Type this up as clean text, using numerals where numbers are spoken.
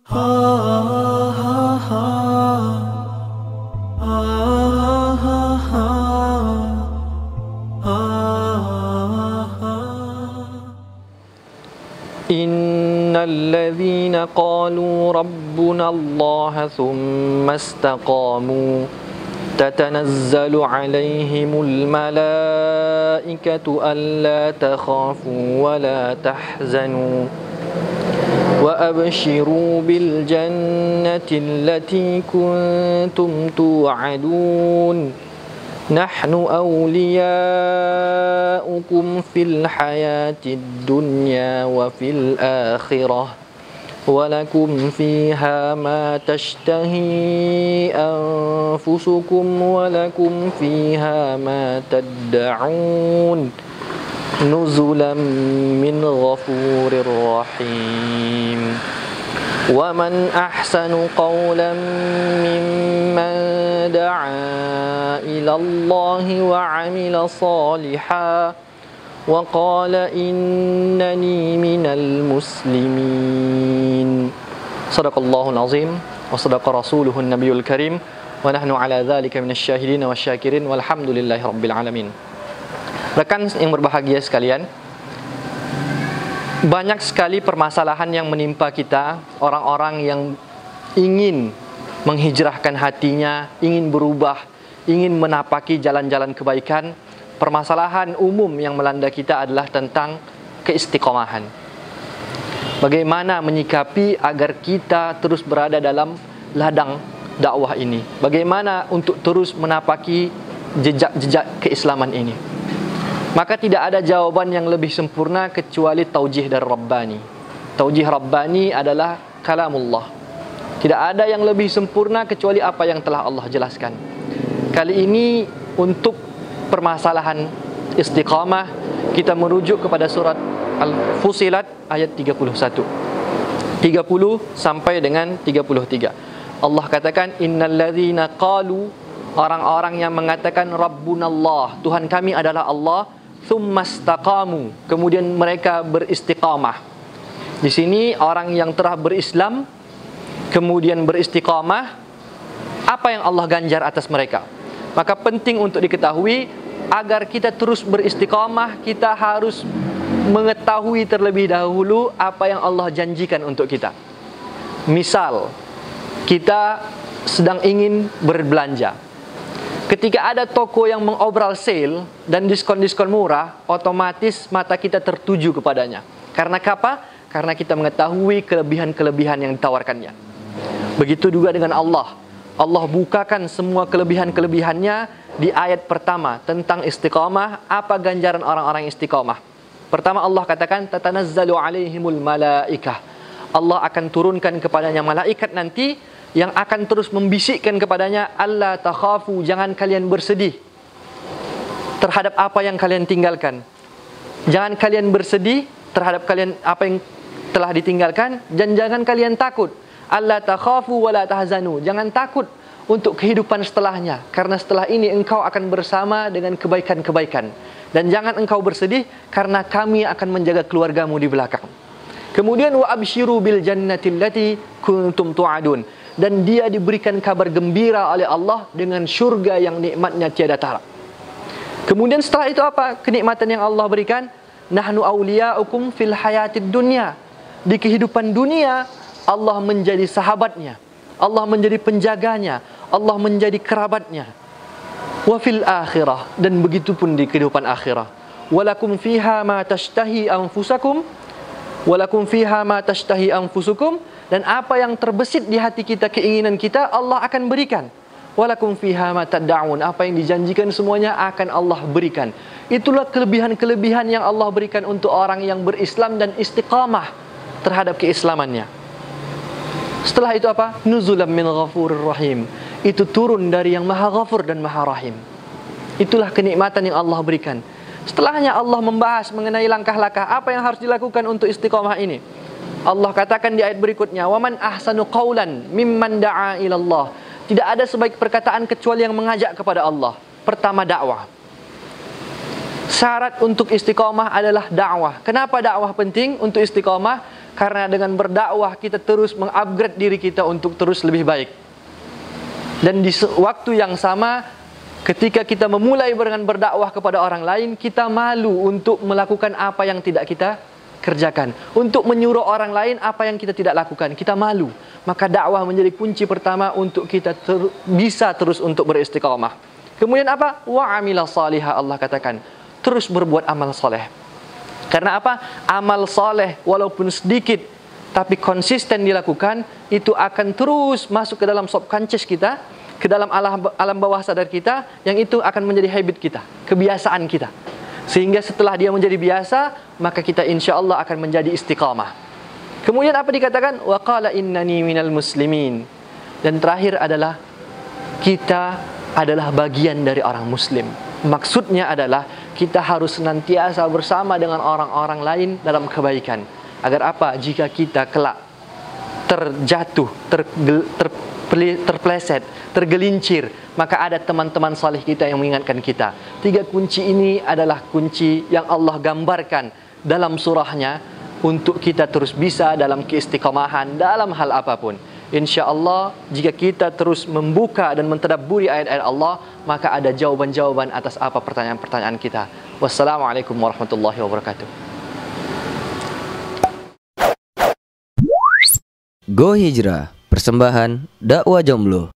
Innalladzina qalu rabbuna Allah thumma istaqamu tatanazzalu alaihimul malaikatu alla takhafu wa la tahzanu wa abshiru bil jannati allati kuntum tu'adun nahnu awliya'ukum fil hayatid dunya wa fil akhirah walakum fiha ma tashtahi anfusukum walakum fiha ma tad'un nuzulan min ghafurir rahim. Wa man ahsanu qawlan mimman da'a ila Allah wa 'amila salihan wa qala innani minal muslimin. Shadaqallahul azim wa sadaqa rasuluhun nabiyul karim wa nahnu ala dzalika minasy syahidin wasyakirin walhamdulillahi rabbil alamin. Rekan yang berbahagia sekalian, banyak sekali permasalahan yang menimpa kita, orang-orang yang ingin menghijrahkan hatinya, ingin berubah, ingin menapaki jalan-jalan kebaikan. Permasalahan umum yang melanda kita adalah tentang keistiqomahan. Bagaimana menyikapi agar kita terus berada dalam ladang dakwah ini? Bagaimana untuk terus menapaki jejak-jejak keislaman ini? Maka tidak ada jawaban yang lebih sempurna kecuali taujih dari Rabbani. Taujih Rabbani adalah kalamullah. Tidak ada yang lebih sempurna kecuali apa yang telah Allah jelaskan. Kali ini untuk permasalahan istiqamah, kita merujuk kepada surat Al-Fusilat ayat 31. 30 sampai dengan 33. Allah katakan innalladzina qalu, orang-orang yang mengatakan Rabbunallah, Tuhan kami adalah Allah, thummastaqamu, kemudian mereka beristiqamah. Di sini orang yang telah berislam kemudian beristiqamah, apa yang Allah ganjar atas mereka? Maka penting untuk diketahui, agar kita terus beristiqamah, kita harus mengetahui terlebih dahulu apa yang Allah janjikan untuk kita. Misal, kita sedang ingin berbelanja. Ketika ada toko yang mengobral sale dan diskon-diskon murah, otomatis mata kita tertuju kepadanya. Karena apa? Karena kita mengetahui kelebihan-kelebihan yang ditawarkannya. Begitu juga dengan Allah. Allah bukakan semua kelebihan-kelebihannya di ayat pertama tentang istiqamah. Apa ganjaran orang-orang istiqamah? Pertama Allah katakan tatanazzalu alaihimul malaikah. Allah akan turunkan kepadanya malaikat nanti yang akan terus membisikkan kepadanya, alla takhafu, jangan kalian bersedih terhadap apa yang kalian tinggalkan. Jangan kalian bersedih terhadap kalian apa yang telah ditinggalkan, dan jangan kalian takut. Alla takhafu wa la tahzanu, jangan takut untuk kehidupan setelahnya, karena setelah ini engkau akan bersama dengan kebaikan-kebaikan. Dan jangan engkau bersedih karena kami akan menjaga keluargamu di belakang. Kemudian wa absyiru bil jannati allati kuntum tu'adun, dan dia diberikan kabar gembira oleh Allah dengan syurga yang nikmatnya tiada tara. Kemudian setelah itu apa kenikmatan yang Allah berikan? Nahnu awliya'ukum fil hayatid dunya. Di kehidupan dunia Allah menjadi sahabatnya, Allah menjadi penjaganya, Allah menjadi kerabatnya. Wa fil akhirah, dan begitu pun di kehidupan akhirah. Walakum fiha ma tashtahi anfusakum, walakum fiha ma tashtahi anfusukum, dan apa yang terbesit di hati kita, keinginan kita, Allah akan berikan. Walakum fiha ma tad'un, apa yang dijanjikan semuanya akan Allah berikan. Itulah kelebihan-kelebihan yang Allah berikan untuk orang yang berislam dan istiqamah terhadap keislamannya. Setelah itu apa? Nuzulam min ghafurir rahim. Itu turun dari yang Maha Ghafur dan Maha Rahim. Itulah kenikmatan yang Allah berikan. Setelahnya Allah membahas mengenai langkah-langkah apa yang harus dilakukan untuk istiqamah ini. Allah katakan di ayat berikutnya, "Waman ahsanu qawlan mimman da'a ila Allah." Tidak ada sebaik perkataan kecuali yang mengajak kepada Allah. Pertama, dakwah. Syarat untuk istiqamah adalah dakwah. Kenapa dakwah penting untuk istiqamah? Karena dengan berdakwah kita terus mengupgrade diri kita untuk terus lebih baik. Dan di waktu yang sama, ketika kita memulai dengan berdakwah kepada orang lain, kita malu untuk melakukan apa yang tidak kita kerjakan. Untuk menyuruh orang lain apa yang kita tidak lakukan, kita malu. Maka dakwah menjadi kunci pertama untuk kita bisa terus untuk beristiqamah. Kemudian apa? Wa amila salihah, Allah katakan, terus berbuat amal soleh. Karena apa? Amal soleh walaupun sedikit tapi konsisten dilakukan, itu akan terus masuk ke dalam subconscious kita, ke dalam alam bawah sadar kita, yang itu akan menjadi habit kita, kebiasaan kita. Sehingga setelah dia menjadi biasa, maka kita insya Allah akan menjadi istiqamah. Kemudian apa dikatakan? Wa qala innani minal muslimin. Dan terakhir adalah kita adalah bagian dari orang muslim. Maksudnya adalah kita harus senantiasa bersama dengan orang-orang lain dalam kebaikan. Agar apa? Jika kita kelak terjatuh, terpleset, tergelincir, maka ada teman-teman saleh kita yang mengingatkan kita. 3 kunci ini adalah kunci yang Allah gambarkan dalam surahnya untuk kita terus bisa dalam keistiqomahan dalam hal apapun. Insya Allah, jika kita terus membuka dan mentadabburi ayat-ayat Allah, maka ada jawaban-jawaban atas apa pertanyaan-pertanyaan kita. Wassalamualaikum warahmatullahi wabarakatuh. Go Hijrah, persembahan dakwah jomblo.